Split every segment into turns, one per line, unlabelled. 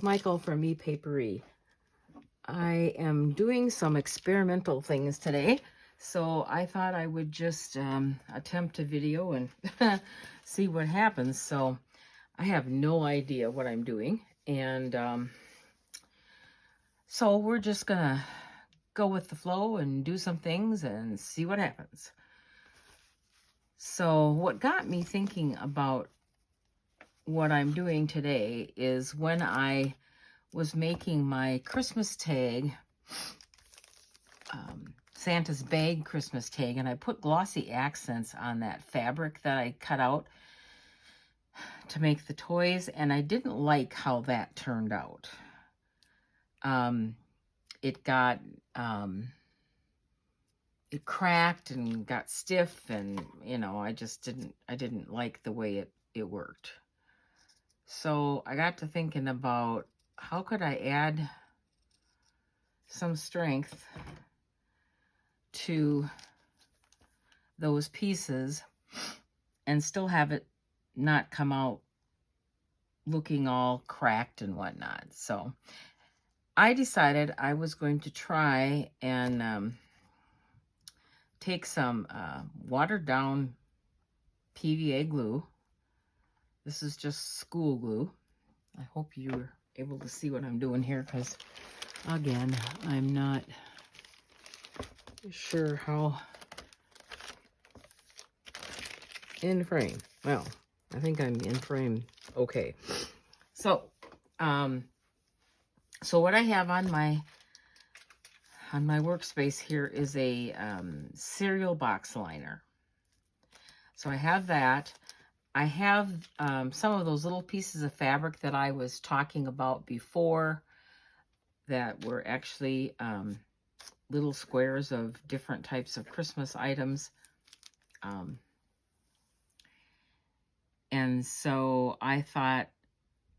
it's Michael from Epapere. I am doing some experimental things today, so I thought I would just attempt a video and see what happens. So I have no idea what I'm doing, and so we're just gonna go with the flow and do some things and see what happens. So what got me thinking about what I'm doing today is when I was making my Christmas tag, Santa's bag Christmas tag, and I put glossy accents on that fabric that I cut out to make the toys, and I didn't like how that turned out. It got, it cracked and got stiff, and, you know, I didn't like the way it worked. So I got to thinking about how could I add some strength to those pieces and still have it not come out looking all cracked and whatnot. So I decided I was going to try and take some watered down PVA glue. This is just school glue. I hope you're able to see what I'm doing here, because again, I'm not sure how in frame. Well, I think I'm in frame okay. So so what I have on my workspace here is a cereal box liner. So I have that. I have some of those little pieces of fabric that I was talking about before that were actually little squares of different types of Christmas items. And so I thought,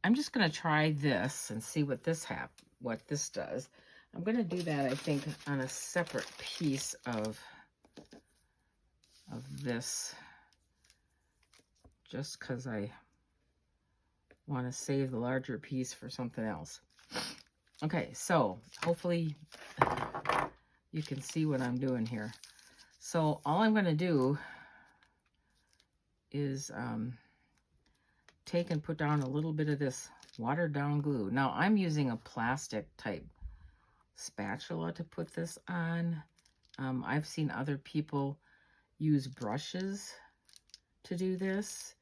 I'm just going to try this and see what this does. I'm going to do that, I think, on a separate piece of this, just because I want to save the larger piece for something else. Okay, so hopefully you can see what I'm doing here. So all I'm going to do is take and put down a little bit of this watered down glue. Now I'm using a plastic type spatula to put this on. I've seen other people use brushes to do this,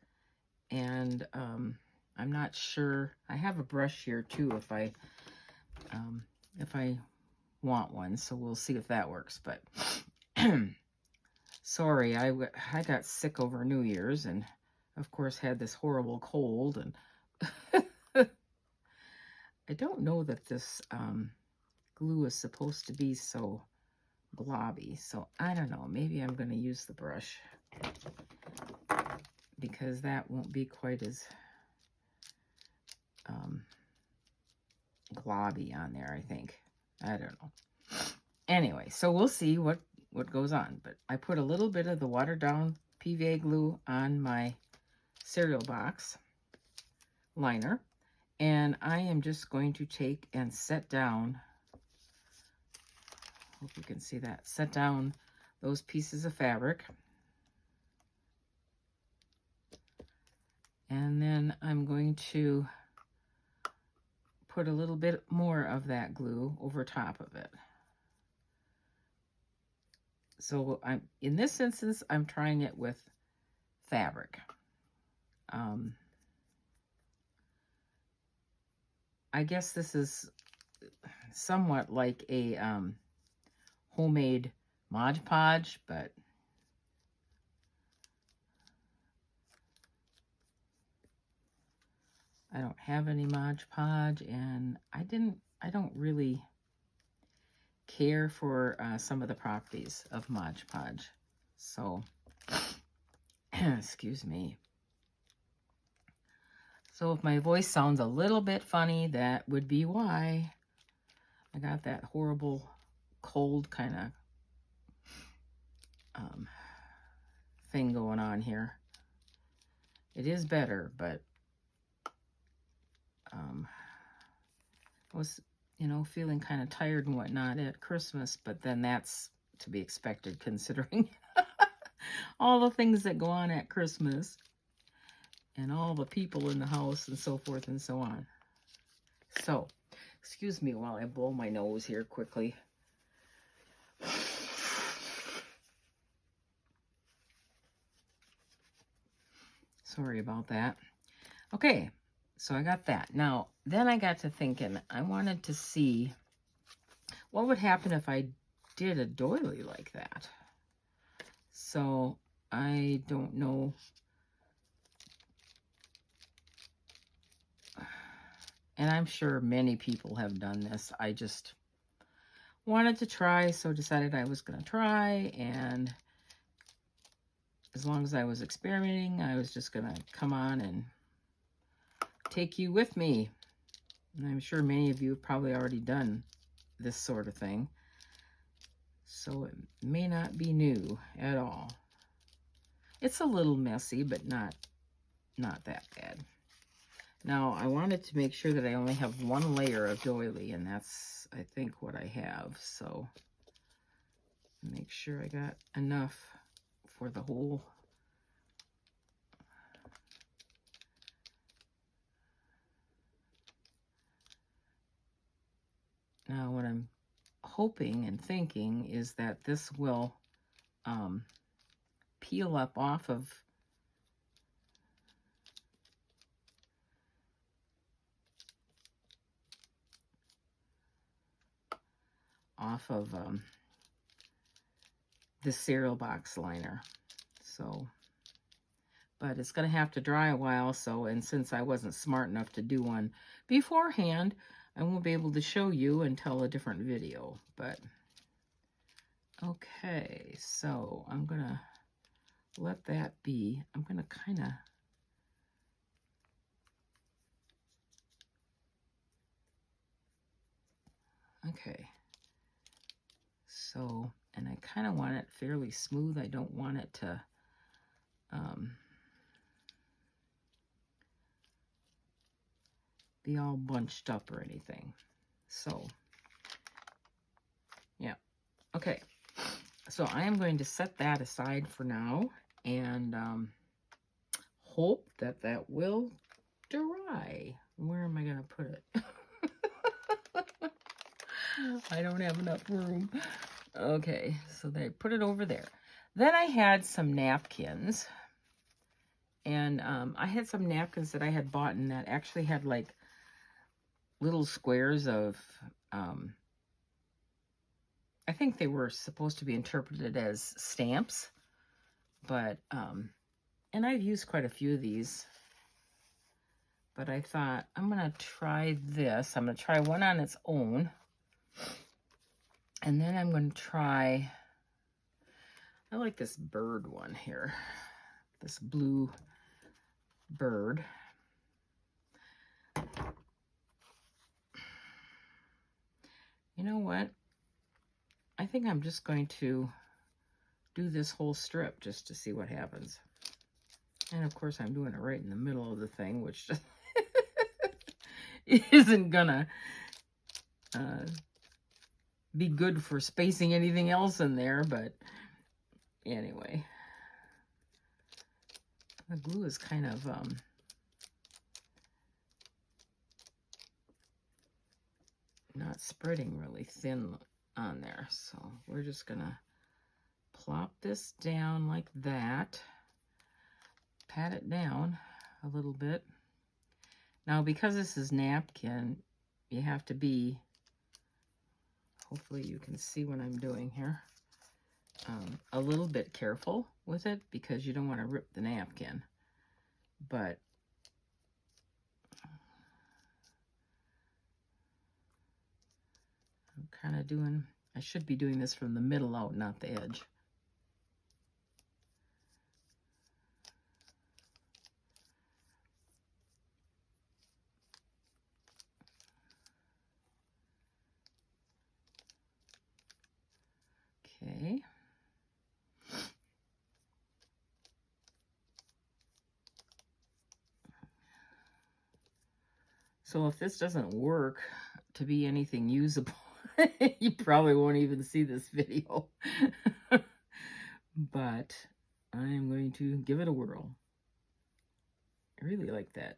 and I'm not sure. I have a brush here too if I want one, so we'll see if that works. But sorry, I got sick over New Year's, and of course had this horrible cold, and I don't know that this glue is supposed to be so globby, so I don't know. Maybe I'm going to use the brush, because that won't be quite as globby on there, I think. I don't know. Anyway, so we'll see what goes on. But I put a little bit of the watered down PVA glue on my cereal box liner, and I am just going to take and set down, hope you can see that, set down those pieces of fabric. And then I'm going to put a little bit more of that glue over top of it. So in this instance, I'm trying it with fabric. I guess this is somewhat like a homemade Mod Podge, but I don't have any Mod Podge, and I don't really care for some of the properties of Mod Podge. So, excuse me. So if my voice sounds a little bit funny, that would be why. I got that horrible cold kind of thing going on here. It is better, but was, you know, feeling kind of tired and whatnot at Christmas, but then that's to be expected considering all the things that go on at Christmas and all the people in the house and so forth and so on. So, excuse me while I blow my nose here quickly. Sorry about that. Okay, so I got that. Now, then I got to thinking, I wanted to see what would happen if I did a doily like that. So, I don't know. And I'm sure many people have done this. I just wanted to try, so decided I was going to try. And as long as I was experimenting, I was just going to come on and take you with me. And I'm sure many of you have probably already done this sort of thing. So it may not be new at all. It's a little messy, but not that bad. Now, I wanted to make sure that I only have one layer of doily, and that's, I think, what I have. So, make sure I got enough for the whole. Now, what I'm hoping and thinking is that this will peel up off of the cereal box liner. So, but it's going to have to dry a while. So, and since I wasn't smart enough to do one beforehand, I won't be able to show you until a different video. But, okay, so I'm going to let that be. I'm going to kind of okay. So, and I kind of want it fairly smooth. I don't want it to be all bunched up or anything. So, yeah. Okay. So I am going to set that aside for now and hope that that will dry. Where am I going to put it? I don't have enough room. Okay, so they put it over there. Then I had some napkins. And I had some napkins that I had bought and that actually had like little squares of, I think they were supposed to be interpreted as stamps. But, and I've used quite a few of these. But I thought, I'm going to try this. I'm going to try one on its own. And then I'm going to try, I like this bird one here. This blue bird. You know what? I think I'm just going to do this whole strip just to see what happens. And of course I'm doing it right in the middle of the thing, which just isn't gonna be good for spacing anything else in there, but anyway. The glue is kind of not spreading really thin on there. So we're just gonna plop this down like that. Pat it down a little bit. Now, because this is napkin, you have to be, hopefully you can see what I'm doing here, a little bit careful with it because you don't want to rip the napkin. But I'm kind of doing, I should be doing this from the middle out, not the edge. Okay. So if this doesn't work to be anything usable, you probably won't even see this video. But I am going to give it a whirl. I really like that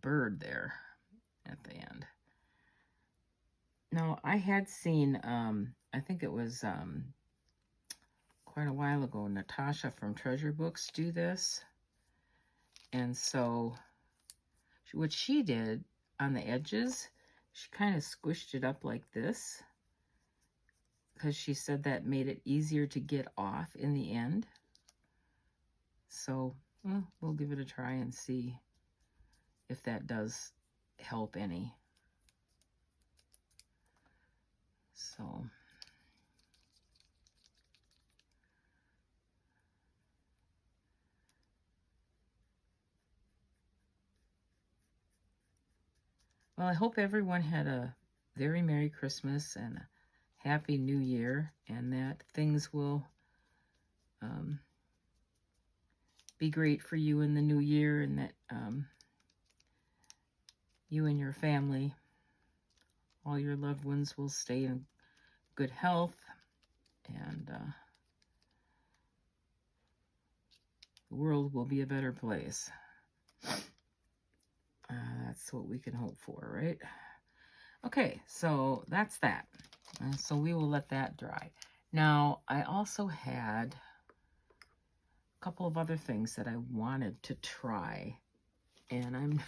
bird there at the end. Now, I had seen, I think it was quite a while ago, Natasha from Treasure Books do this. And so what she did on the edges, she kind of squished it up like this, because she said that made it easier to get off in the end. So we'll give it a try and see if that does help any. So well, I hope everyone had a very Merry Christmas and a Happy New Year, and that things will be great for you in the new year, and that you and your family, all your loved ones, will stay in good health, and the world will be a better place. That's what we can hope for, right? Okay, so that's that. So we will let that dry. Now, I also had a couple of other things that I wanted to try, and I'm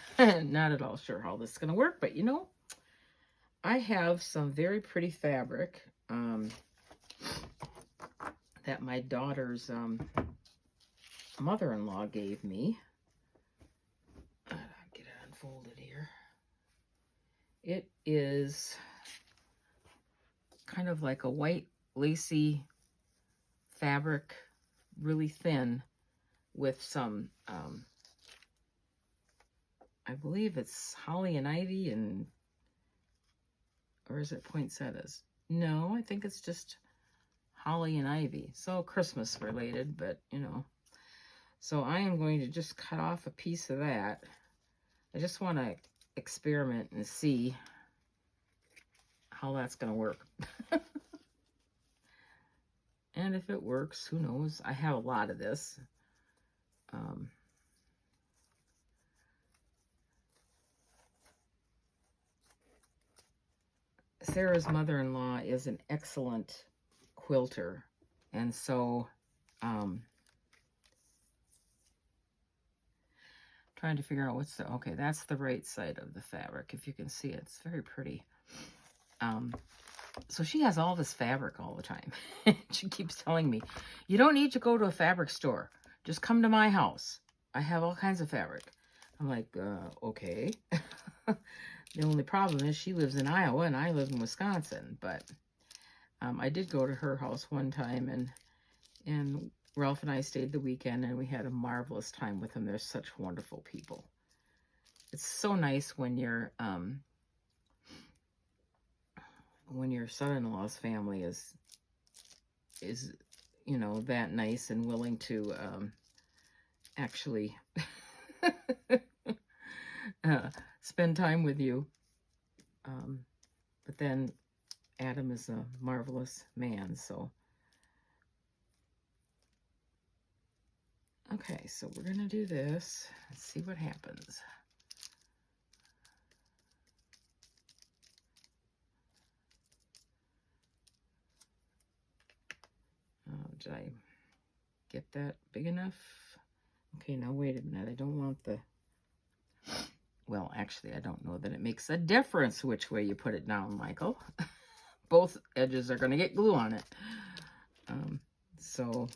not at all sure how this is going to work, but you know, I have some very pretty fabric that my daughter's mother-in-law gave me. I'll get it unfolded here. It is kind of like a white lacy fabric, really thin, with some I believe it's holly and ivy, and or is it poinsettias? No, I think it's just holly and ivy. So Christmas related, but you know. So I am going to just cut off a piece of that. I just want to experiment and see how that's going to work. And if it works, who knows? I have a lot of this. Sarah's mother-in-law is an excellent quilter, and so trying to figure out what's the, okay, that's the right side of the fabric. If you can see it, it's very pretty. So she has all this fabric all the time. She keeps telling me, you don't need to go to a fabric store. Just come to my house. I have all kinds of fabric. I'm like, okay. The only problem is she lives in Iowa and I live in Wisconsin. But I did go to her house one time, and Ralph and I stayed the weekend, and we had a marvelous time with them. They're such wonderful people. It's so nice when your son-in-law's family is you know, that nice and willing to actually spend time with you. But then Adam is a marvelous man, so. Okay, so we're going to do this. Let's see what happens. Did I get that big enough? Okay, now wait a minute. I don't want the... Well, actually, I don't know that it makes a difference which way you put it down, Michael. Both edges are going to get glue on it. So,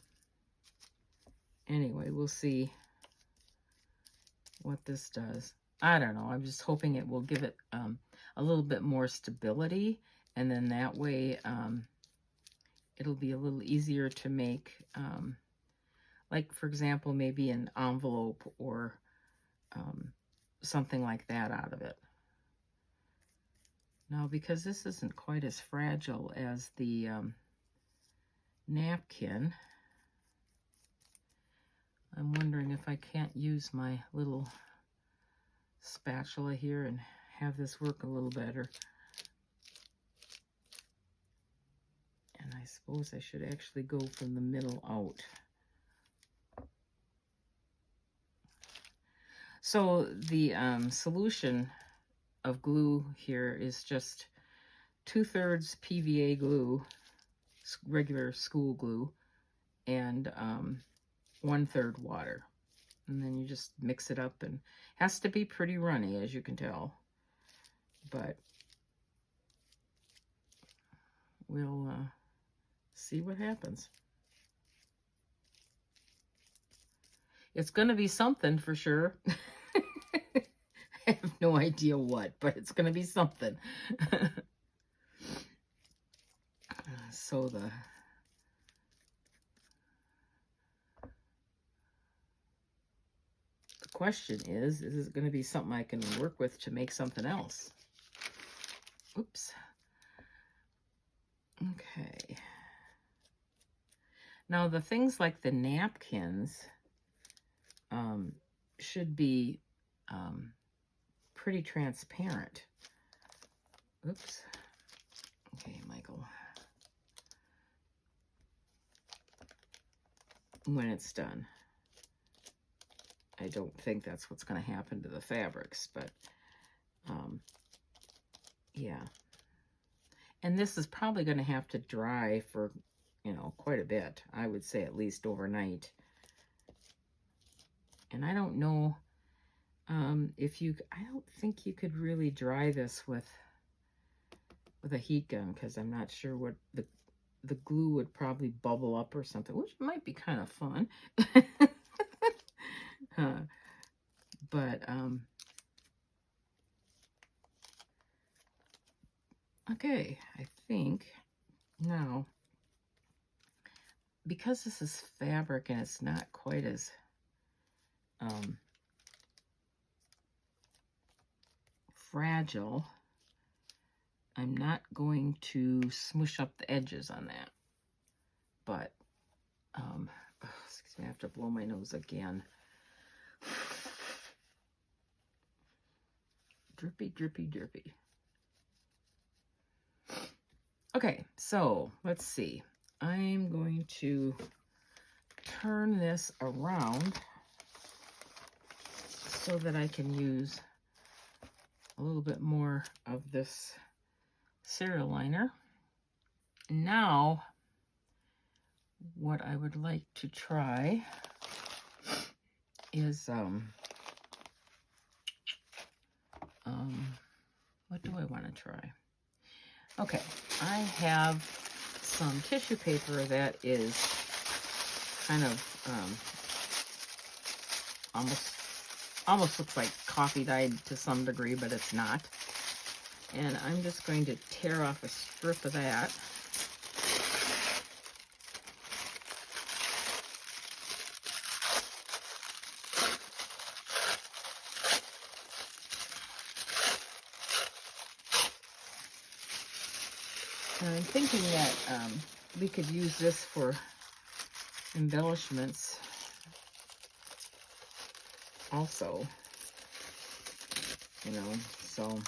anyway, we'll see what this does. I don't know. I'm just hoping it will give it a little bit more stability. And then that way, it'll be a little easier to make, like, for example, maybe an envelope or something like that out of it. Now, because this isn't quite as fragile as the napkin, I'm wondering if I can't use my little spatula here and have this work a little better. And I suppose I should actually go from the middle out. So the solution of glue here is just 2/3 PVA glue, regular school glue, and 1/3 water. And then you just mix it up, and it has to be pretty runny, as you can tell. But we'll see what happens. It's going to be something for sure. I have no idea what, but it's going to be something. So the question is it going to be something I can work with to make something else? Oops. Okay. Now the things like the napkins should be pretty transparent. Oops. Okay, Michael. When it's done. I don't think that's what's going to happen to the fabrics, but yeah. And this is probably going to have to dry for, you know, quite a bit. I would say at least overnight. And I don't know if you, I don't think you could really dry this with a heat gun, because I'm not sure what the glue would probably bubble up or something, which might be kind of fun. But okay, I think now, because this is fabric and it's not quite as fragile, I'm not going to smush up the edges on that. But oh, excuse me, I have to blow my nose again. Drippy, drippy, drippy. Okay, so let's see. I'm going to turn this around so that I can use a little bit more of this cereal liner. Now, what I would like to try is what do I want to try? Okay, I have some tissue paper that is kind of almost looks like coffee dyed to some degree, but it's not. And I'm just going to tear off a strip of that. And I'm thinking that we could use this for embellishments also, you know, so.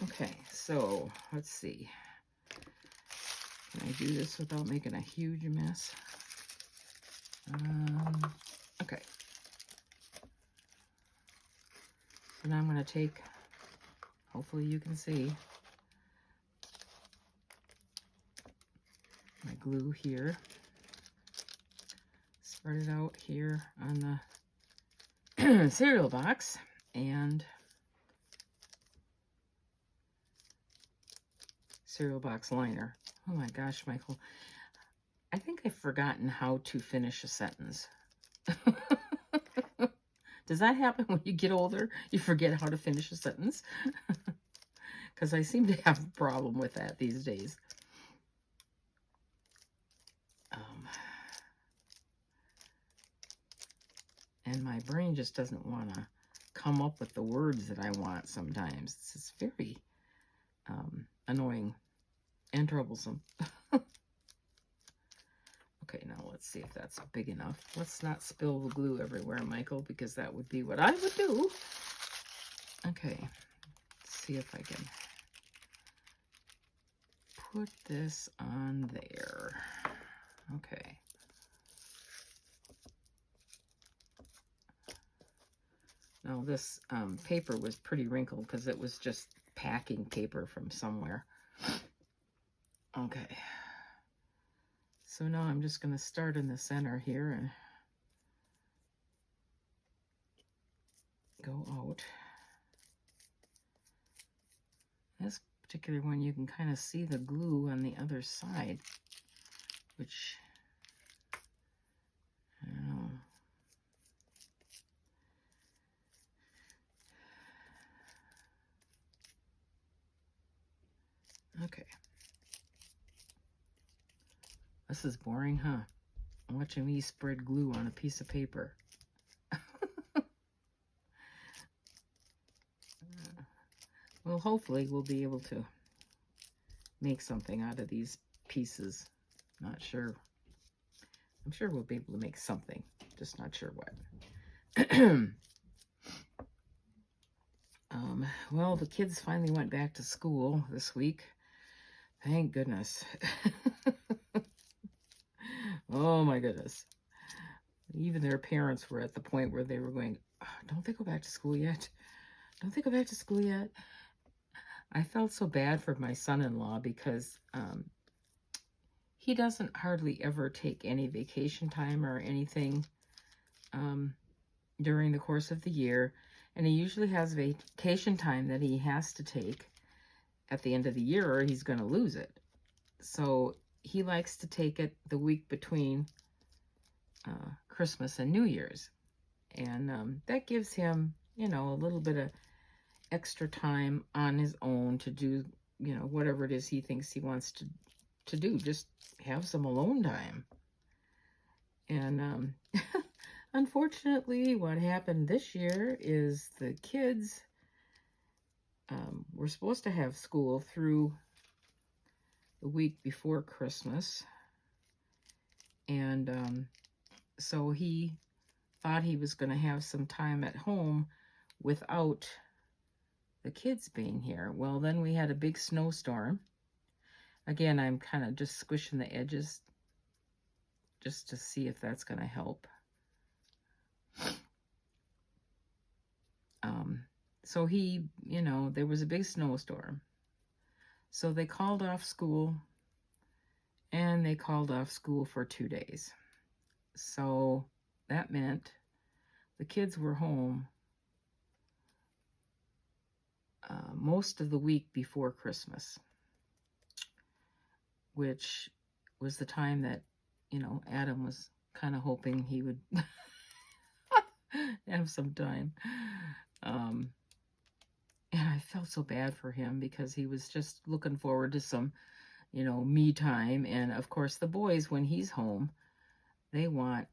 Okay, so let's see. Can I do this without making a huge mess? Okay. And I'm going to take, hopefully you can see, my glue here. Spread it out here on the cereal box, and cereal box liner. Oh my gosh, Michael. I think I've forgotten how to finish a sentence. Does that happen when you get older? You forget how to finish a sentence? Because I seem to have a problem with that these days. And my brain just doesn't want to come up with the words that I want sometimes. It's just very annoying and troublesome. Okay, now let's see if that's big enough. Let's not spill the glue everywhere, Michael, because that would be what I would do. Okay, let's see if I can put this on there. Okay. Now this paper was pretty wrinkled because it was just packing paper from somewhere. Okay. So now I'm just going to start in the center here and go out. This particular one, you can kind of see the glue on the other side, which, I don't know. Okay. This is boring, huh? Watching me spread glue on a piece of paper. Well, hopefully we'll be able to make something out of these pieces. Not sure. I'm sure we'll be able to make something, just not sure what. Well, the kids finally went back to school this week. Thank goodness. Oh my goodness. Even their parents were at the point where they were going, oh, don't they go back to school yet? Don't they go back to school yet? I felt so bad for my son-in-law because he doesn't hardly ever take any vacation time or anything during the course of the year. And he usually has vacation time that he has to take at the end of the year or he's going to lose it. So he likes to take it the week between Christmas and New Year's. And that gives him, you know, a little bit of extra time on his own to do, you know, whatever it is he thinks he wants to do. Just have some alone time. And unfortunately, what happened this year is the kids were supposed to have school through the week before Christmas. And so he thought he was going to have some time at home without the kids being here. Well, then we had a big snowstorm. Again, I'm kind of just squishing the edges just to see if that's going to help. So he, you know, there was a big snowstorm. So they called off school, and they called off school for 2 days. So that meant the kids were home most of the week before Christmas, which was the time that, you know, Adam was kind of hoping he would have some time. And I felt so bad for him because he was just looking forward to some, you know, me time. And of course, the boys, when he's home, they want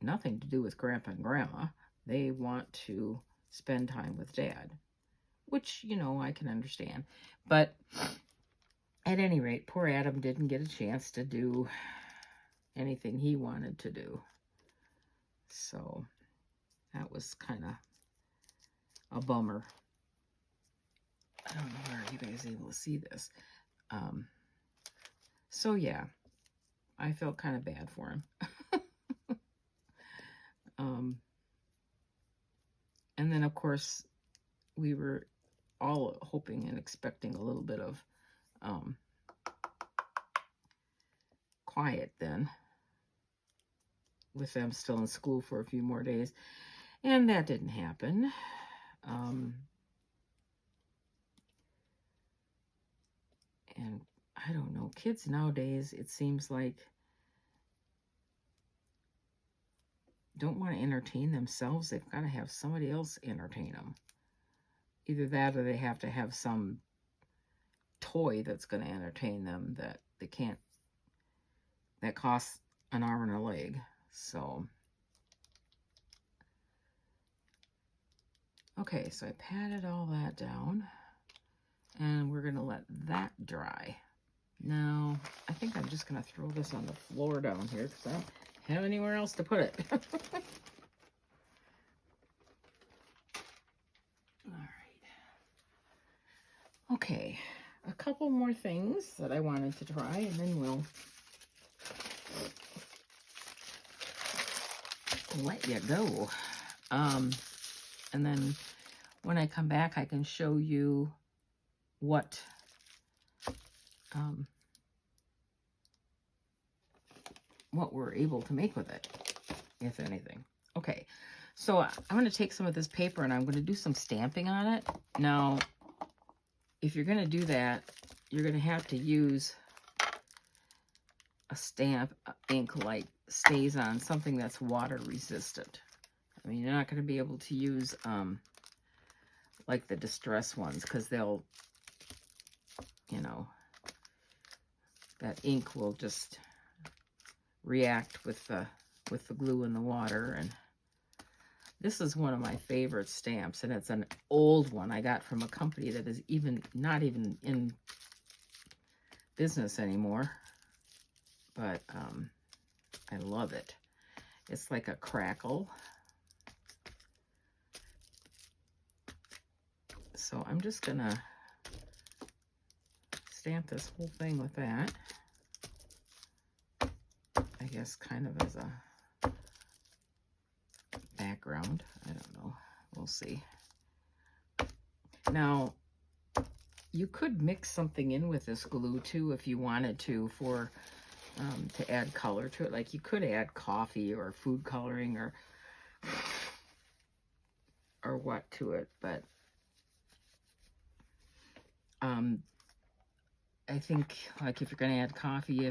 nothing to do with Grandpa and Grandma. They want to spend time with Dad, which, you know, I can understand. But at any rate, poor Adam didn't get a chance to do anything he wanted to do. So that was kind of a bummer. I don't know, are you guys able to see this? So yeah, I felt kind of bad for him. And then of course we were all hoping and expecting a little bit of quiet then, with them still in school for a few more days, and that didn't happen. And I don't know, kids nowadays, it seems like, don't want to entertain themselves. They've got to have somebody else entertain them. Either that or they have to have some toy that's going to entertain them that they can't, that costs an arm and a leg. So, okay, so I patted all that down, and we're going to let that dry. Now, I think I'm just going to throw this on the floor down here because I'm have anywhere else to put it. All right. Okay, a couple more things that I wanted to try, and then we'll let you go. And then when I come back, I can show you what we're able to make with it, if anything. Okay, so I'm going to take some of this paper and I'm going to do some stamping on it. Now, if you're going to do that, you're going to have to use a stamp ink like stays on, something that's water resistant. I mean, you're not going to be able to use like the distress ones, because they'll, you know, that ink will just react with the glue in the water. And this is one of my favorite stamps, and it's an old one I got from a company that is not even in business anymore, but I love it. It's like a crackle. So I'm just gonna stamp this whole thing with that. I guess kind of as a background. I don't know. We'll see. Now, you could mix something in with this glue too if you wanted to, for to add color to it. Like you could add coffee or food coloring or what to it, but I think, like, if you're going to add coffee,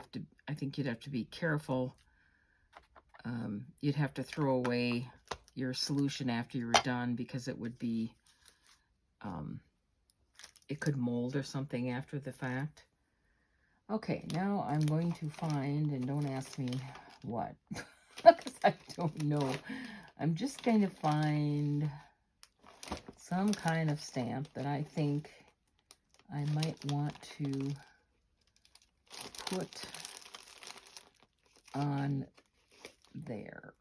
I think you'd have to be careful. You'd have to throw away your solution after you were done, because it would be, it could mold or something after the fact. Okay, now I'm going to find, and don't ask me what, because I don't know. I'm just going to find some kind of stamp that I think I might want to put on there.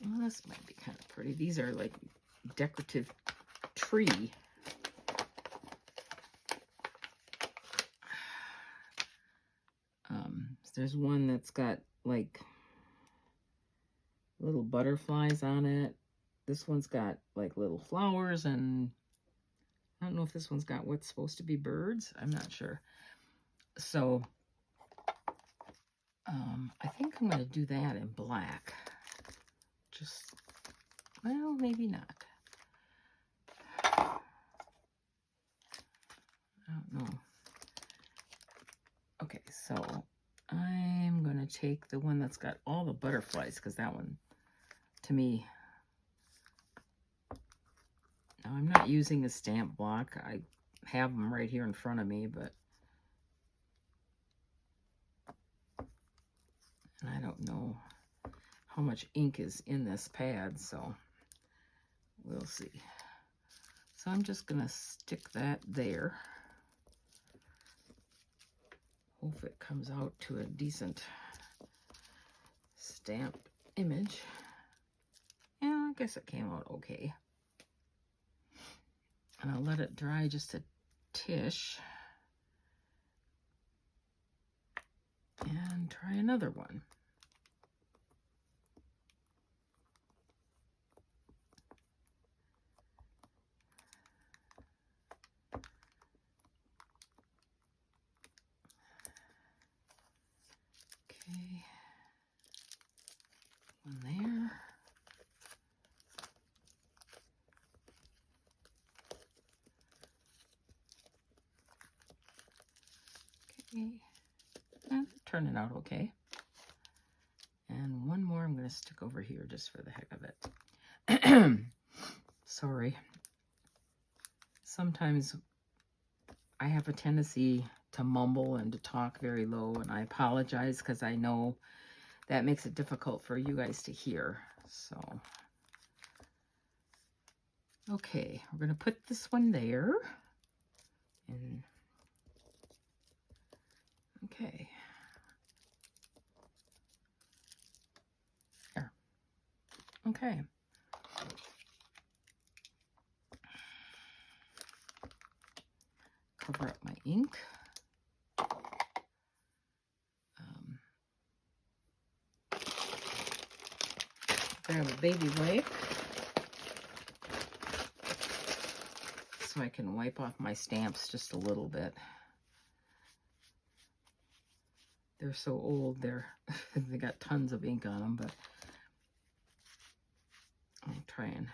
Well, this might be kind of pretty. These are like decorative tree. There's one that's got like little butterflies on it. This one's got like little flowers, and I don't know if this one's got what's supposed to be birds. I'm not sure. So I think I'm going to do that in black. Just, well, maybe not. I don't know. Okay, so I'm going to take the one that's got all the butterflies, because that one, to me, now I'm not using a stamp block. I have them right here in front of me, but I don't know how much ink is in this pad, so we'll see. So I'm just going to stick that there. Hope it comes out to a decent stamped image. Yeah, I guess it came out okay. And I'll let it dry just a tish. And try another one. Okay, one there. Okay, and turning out okay. And one more I'm going to stick over here just for the heck of it. Sorry. Sometimes I have a tendency to mumble and to talk very low, and I apologize, because I know that makes it difficult for you guys to hear. So, okay, we're going to put this one there. And Okay. Cover up my ink. Grab a baby wipe so I can wipe off my stamps just a little bit. They're so old, they got tons of ink on them, but I'm trying.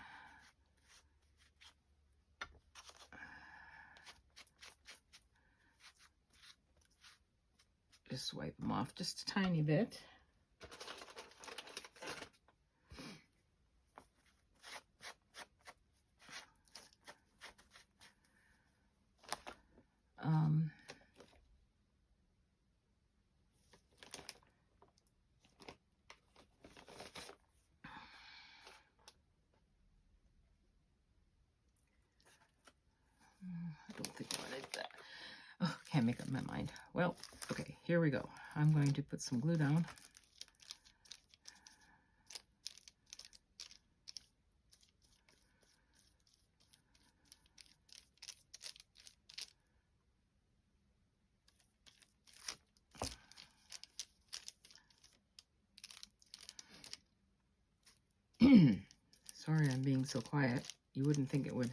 Just wipe them off just a tiny bit. I don't think I wanted that. Oh, can't make up my mind. Well, okay, here we go. I'm going to put some glue down. Sorry I'm being so quiet. You wouldn't think it would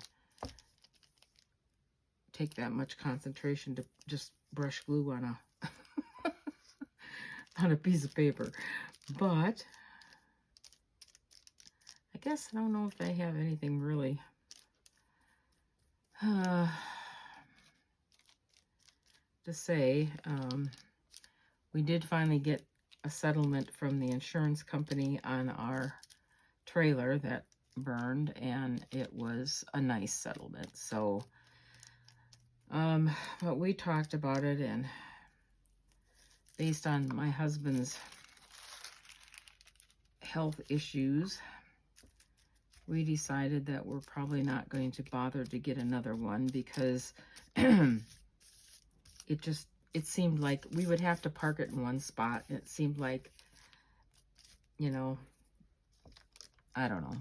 take that much concentration to just brush glue on a on a piece of paper. But I guess I don't know if I have anything really to say. We did finally get a settlement from the insurance company on our trailer that burned, and it was a nice settlement. So but we talked about it, and based on my husband's health issues, we decided that we're probably not going to bother to get another one, because it seemed like we would have to park it in one spot. It seemed like, you know, I don't know,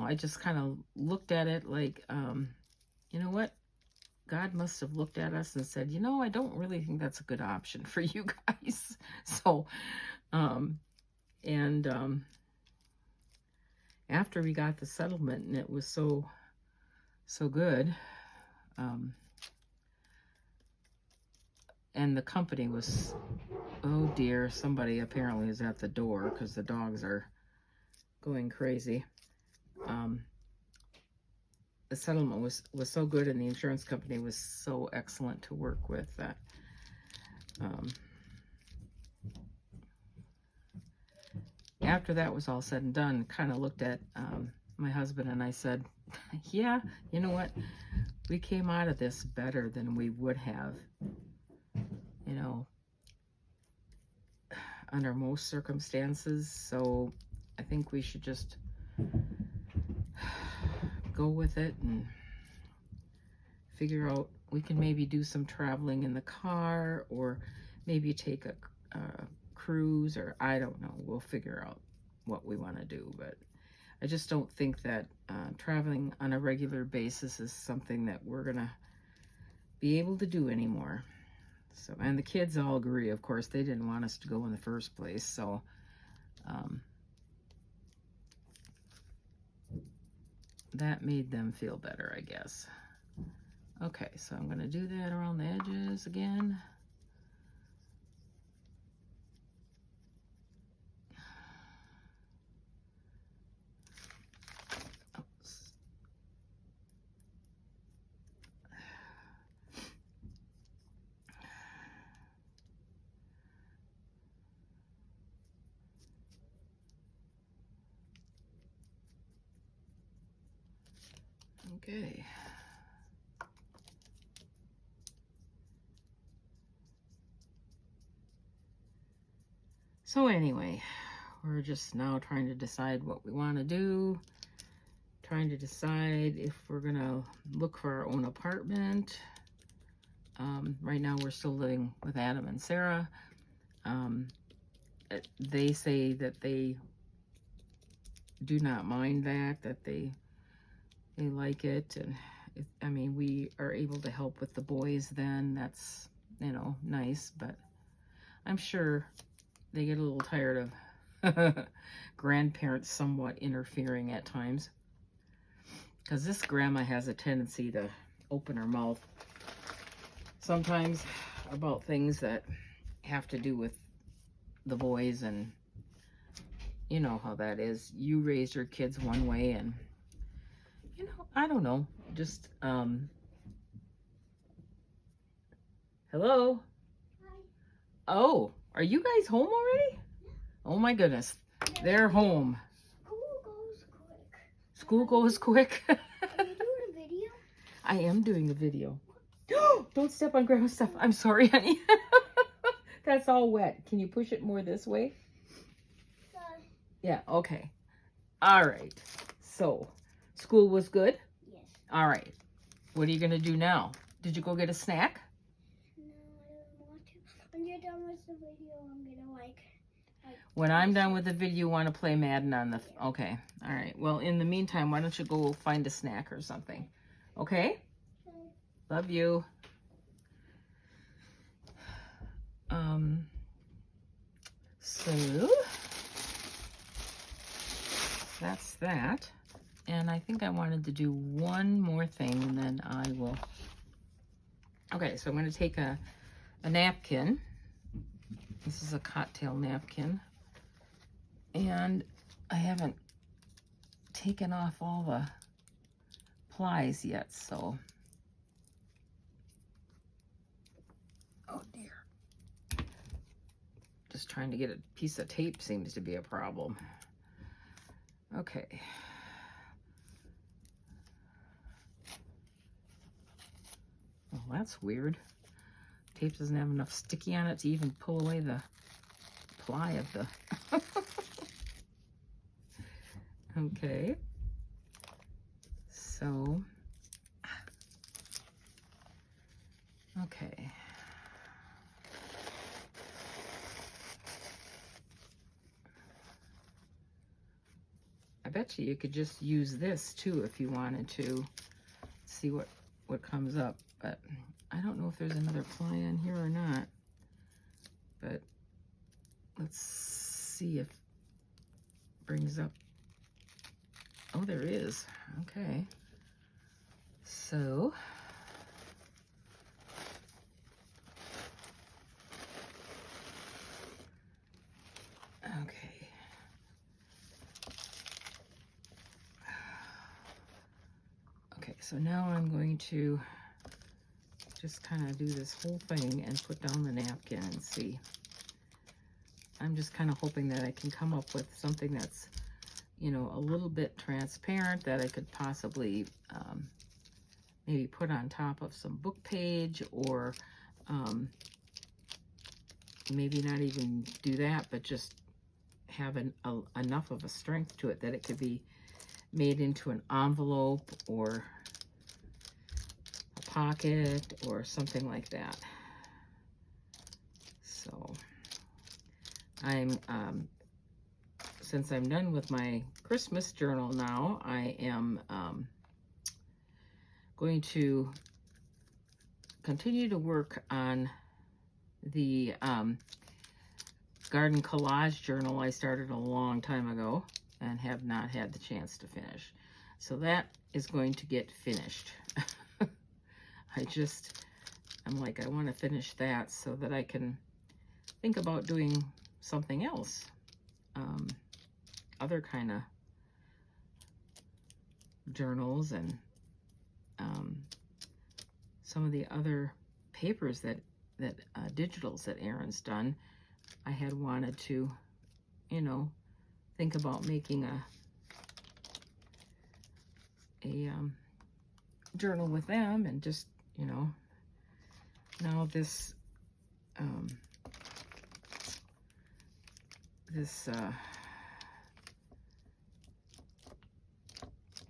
I just kind of looked at it like, you know what? God must have looked at us and said, you know, I don't really think that's a good option for you guys. So, after we got the settlement, and it was so good, and the company was, oh dear, somebody apparently is at the door because the dogs are going crazy. The settlement was so good, and the insurance company was so excellent to work with, that after that was all said and done, kind of looked at my husband, and I said, yeah, you know what? We came out of this better than we would have, you know, under most circumstances. So I think we should just go with it and figure out, we can maybe do some traveling in the car, or maybe take a cruise, or I don't know. We'll figure out what we want to do, but I just don't think that traveling on a regular basis is something that we're gonna be able to do anymore. So, and the kids all agree. Of course, they didn't want us to go in the first place, so that made them feel better, I guess. Okay, so I'm gonna do that around the edges again. Okay. So anyway, we're just now trying to decide what we want to do. Trying to decide if we're gonna look for our own apartment. Right now we're still living with Adam and Sarah. They say that they do not mind that they like it. And I mean, we are able to help with the boys then. That's, you know, nice, but I'm sure they get a little tired of grandparents somewhat interfering at times, because this grandma has a tendency to open her mouth sometimes about things that have to do with the boys, and you know how that is. You raised your kids one way, and you know, I don't know, just hello.
Hi.
Oh, are you guys home already? Oh my goodness, they're home.
School goes quick.
School goes quick.
Are you doing a video?
I am doing a video. Don't step on grandma's stuff. I'm sorry, honey. That's all wet. Can you push it more this way?
Sorry.
Yeah, okay. All right. So, school was good?
Yes.
All right. What are you going to do now? Did you go get a snack?
No, I don't want to. When you're done with the video, I'm going to like
When I'm done with the video, you want to play Madden on the... Okay. All right. Well, in the meantime, why don't you go find a snack or something? Okay? Love you. So that's that. And I think I wanted to do one more thing, and then I will... Okay, so I'm going to take a napkin. This is a cocktail napkin. And I haven't taken off all the plies yet, so... Oh dear. Just trying to get a piece of tape seems to be a problem. Okay. Well, that's weird. Tape doesn't have enough sticky on it to even pull away the ply of the... Okay. So... Okay. I bet you could just use this too if you wanted to see what comes up, but I don't know if there's another ply on here or not. But let's see if it brings up. Oh, there is. Okay. So okay. Okay, so now I'm going to just kind of do this whole thing and put down the napkin and see. I'm just kind of hoping that I can come up with something that's, you know, a little bit transparent that I could possibly maybe put on top of some book page, or maybe not even do that, but just have enough of a strength to it that it could be made into an envelope or a pocket or something like that. So I'm since I'm done with my Christmas journal now, I am going to continue to work on the garden collage journal I started a long time ago and have not had the chance to finish. So that is going to get finished. I'm like, I want to finish that so that I can think about doing something else. Other kind of journals and some of the other papers that digitals that Aaron's done. I had wanted to, you know, think about making a journal with them, and just, you know, now this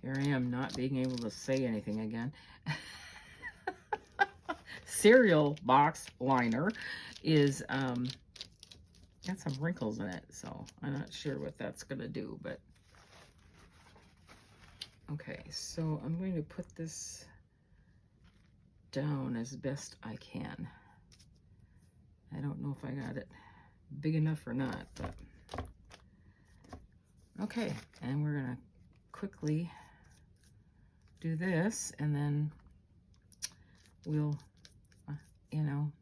here I am not being able to say anything again. Cereal box liner is got some wrinkles in it, so I'm not sure what that's gonna do, but Okay, so I'm going to put this down as best I can. I don't know if I got it big enough or not, but okay, and we're gonna quickly do this, and then we'll, you know,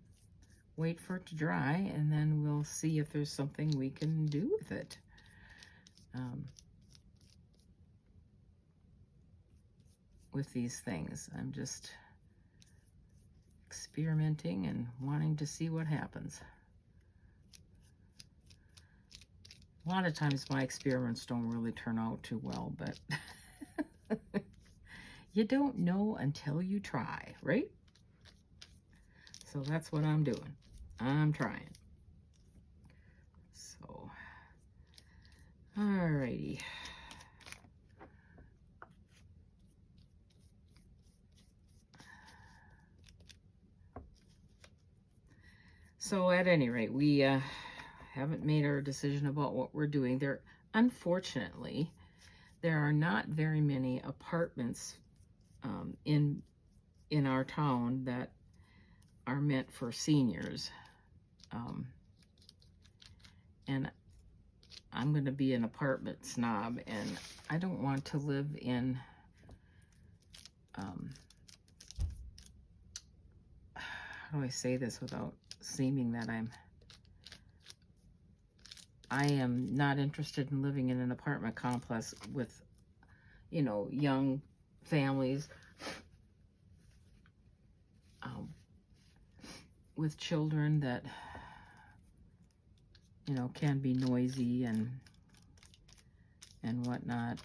wait for it to dry, and then we'll see if there's something we can do with it. With these things, I'm just experimenting and wanting to see what happens. A lot of times my experiments don't really turn out too well, but you don't know until you try, right? So that's what I'm doing. I'm trying. So, alrighty. So at any rate, we haven't made our decision about what we're doing. Unfortunately, there are not very many apartments in our town that are meant for seniors. And I'm going to be an apartment snob, and I don't want to live in how do I say this without seeming that I am not interested in living in an apartment complex with, you know, young families with children that, you know, can be noisy and whatnot.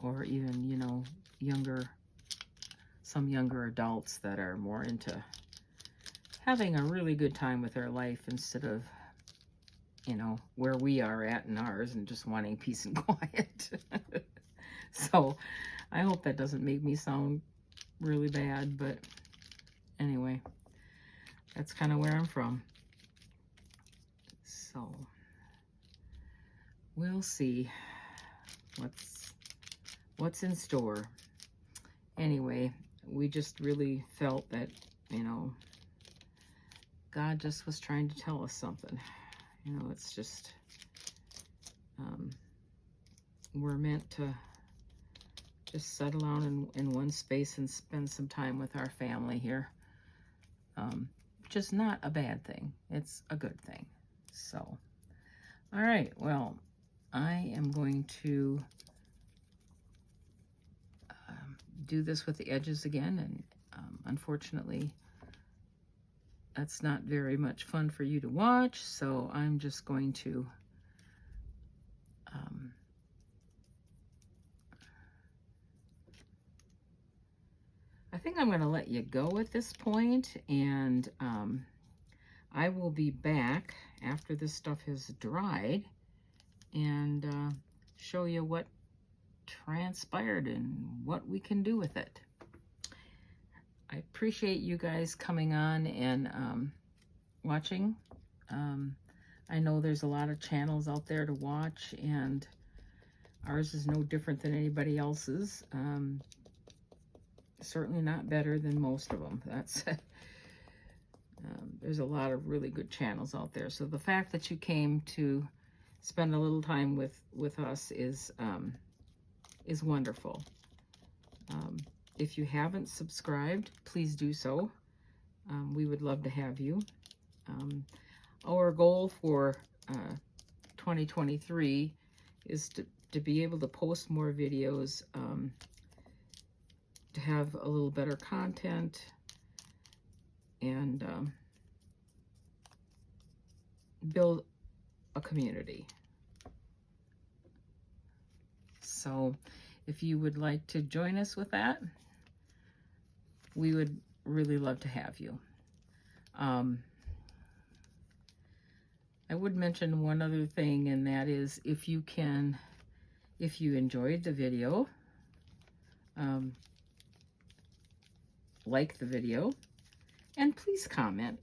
Or even, you know, some younger adults that are more into having a really good time with their life instead of, you know, where we are at in ours and just wanting peace and quiet. So I hope that doesn't make me sound really bad, but anyway, that's kind of where I'm from. So we'll see what's in store. Anyway, we just really felt that, you know, God just was trying to tell us something. You know, it's just, we're meant to just settle down in one space and spend some time with our family here. Which is not a bad thing. It's a good thing. So, all right, well, I am going to do this with the edges again, and unfortunately, that's not very much fun for you to watch, so I'm just going to I think I'm going to let you go at this point, and I will be back after this stuff has dried and show you what transpired and what we can do with it. I appreciate you guys coming on and watching. I know there's a lot of channels out there to watch, and ours is no different than anybody else's. Certainly not better than most of them. That's there's a lot of really good channels out there. So the fact that you came to spend a little time with us is wonderful. If you haven't subscribed, please do so. We would love to have you. Our goal for 2023 is to be able to post more videos, to have a little better content, and build a community. So if you would like to join us with that, we would really love to have you. I would mention one other thing, and that is if you enjoyed the video, like the video, and please comment.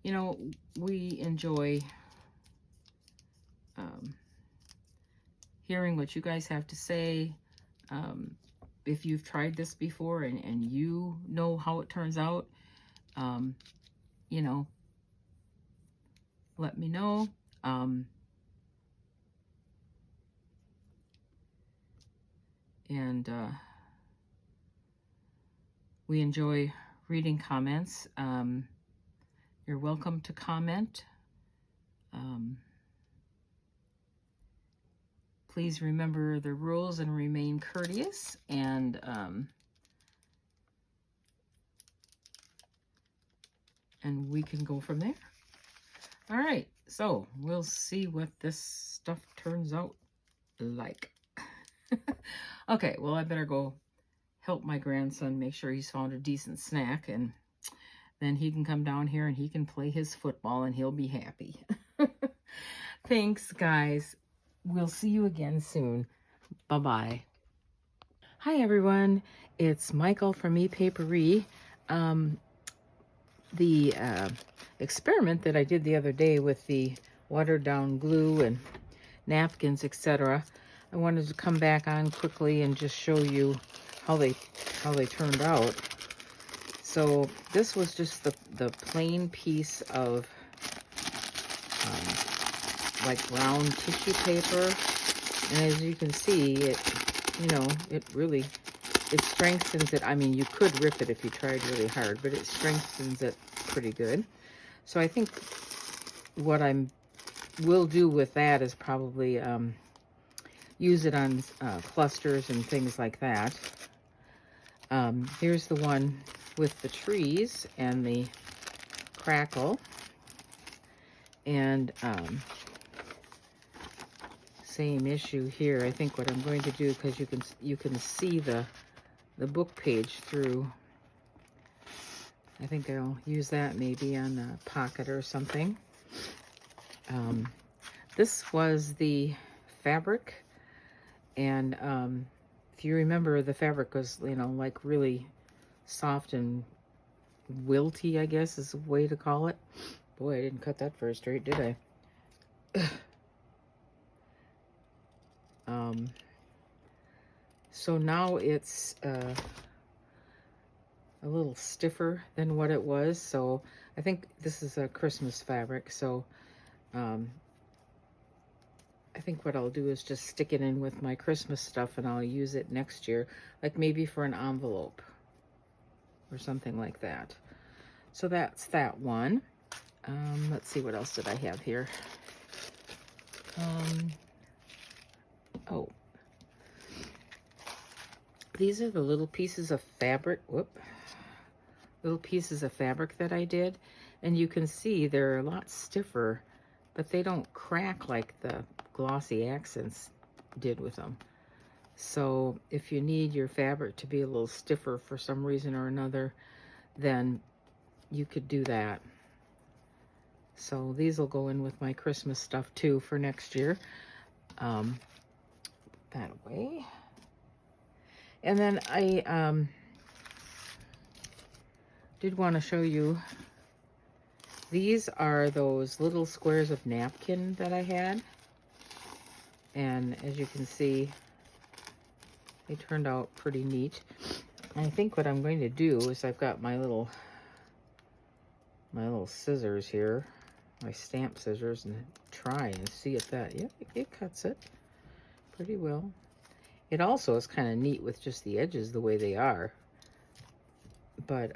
you know, we enjoy hearing what you guys have to say. If you've tried this before and you know how it turns out, you know, let me know. And we enjoy reading comments. You're welcome to comment. Please remember the rules and remain courteous, and we can go from there. All right, so we'll see what this stuff turns out like. Okay, well, I better go help my grandson make sure he's found a decent snack, and then he can come down here and he can play his football and he'll be happy. Thanks, guys. We'll see you again soon. Bye-bye. Hi, everyone. It's Michael from Epapere. The experiment that I did the other day with the watered down glue and napkins, etc., I wanted to come back on quickly and just show you how they turned out. So this was just the plain piece of like brown tissue paper, and as you can see, it, you know, it strengthens it. I mean, you could rip it if you tried really hard, but it strengthens it pretty good. So I think what will do with that is probably use it on clusters and things like that. Here's the one with the trees and the crackle, and same issue here. I think what I'm going to do, because you can see the book page through, I think I'll use that maybe on a pocket or something. This was the fabric, and if you remember, the fabric was, you know, like really soft and wilty, I guess is a way to call it. Boy, I didn't cut that very straight, did I? So now it's a little stiffer than what it was. So I think this is a Christmas fabric. So I think what I'll do is just stick it in with my Christmas stuff, and I'll use it next year, like maybe for an envelope or something like that. So that's that one. Let's see, what else did I have here? Oh, these are the little pieces of fabric. Little pieces of fabric that I did, and you can see they're a lot stiffer, but they don't crack like the glossy accents did with them. So if you need your fabric to be a little stiffer for some reason or another, then you could do that. So these will go in with my Christmas stuff too for next year. That way. And then I did want to show you, these are those little squares of napkin that I had. And as you can see, they turned out pretty neat. And I think what I'm going to do is, I've got my little scissors here, my stamp scissors, and try and see if that, yeah, it cuts it pretty well. It also is kind of neat with just the edges the way they are. But,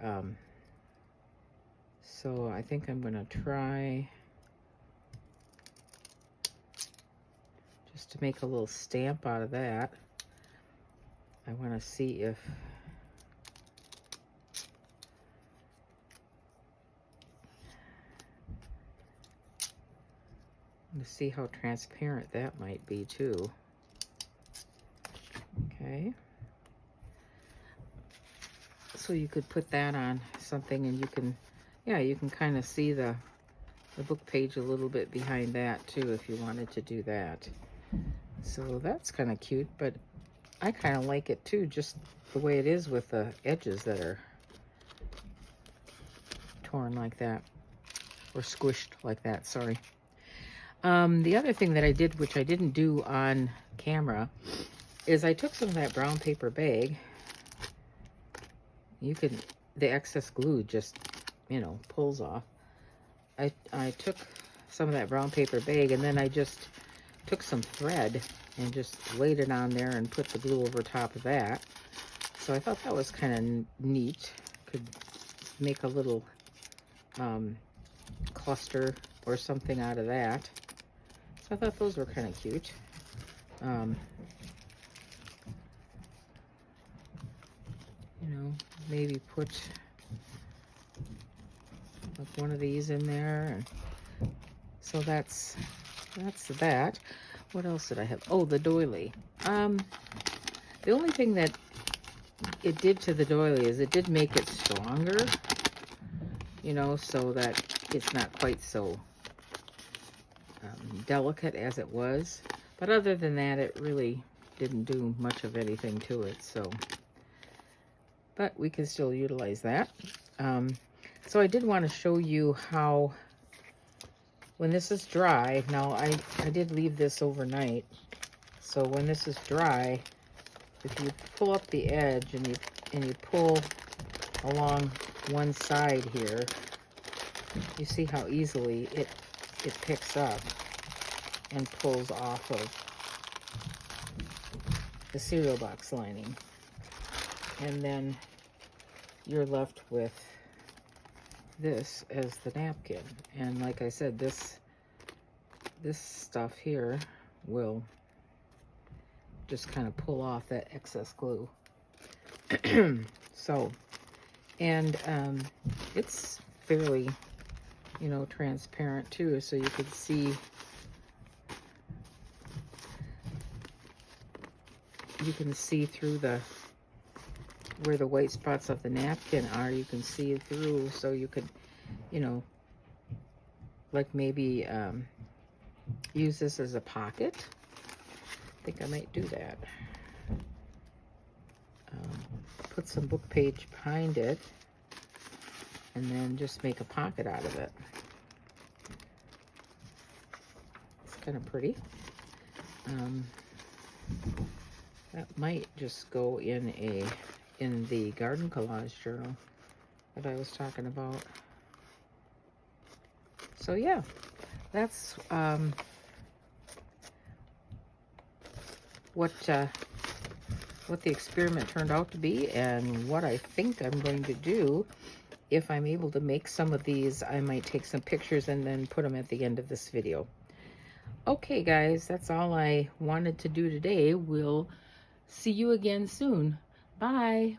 so I think I'm going to try just to make a little stamp out of that. I want to see if see how transparent that might be too. Okay. So you could put that on something, and you can, yeah, you can kind of see the book page a little bit behind that too, if you wanted to do that. So that's kind of cute, but I kind of like it too, just the way it is with the edges that are torn like that. or squished like that, sorry. The other thing that I did, which I didn't do on camera, is I took some of that brown paper bag. The excess glue just, you know, pulls off. I took some of that brown paper bag, and then I just took some thread and just laid it on there and put the glue over top of that. So I thought that was kind of neat. Could make a little cluster or something out of that. So I thought those were kind of cute. You know, maybe put like one of these in there. So that's that. What else did I have? Oh, the doily. The only thing that it did to the doily is it did make it stronger, you know, so that it's not quite so delicate as it was. But other than that, it really didn't do much of anything to it. So, but we can still utilize that. So I did want to show you how, when this is dry, now I did leave this overnight. So when this is dry, if you pull up the edge and you pull along one side here, you see how easily it picks up and pulls off of the cereal box lining. And then you're left with this as the napkin. And like I said, this stuff here will just kind of pull off that excess glue. So, and it's fairly, you know, transparent too, so you can see, through where the white spots of the napkin are. You can see it through, so you could, you know, like maybe use this as a pocket. I think I might do that. Put some book page behind it, and then just make a pocket out of it. It's kind of pretty. That might just go in the garden collage journal that I was talking about. So yeah, that's what the experiment turned out to be, and what I think I'm going to do. If I'm able to make some of these, I might take some pictures and then put them at the end of this video. Okay guys, that's all I wanted to do today. We'll see you again soon. Bye.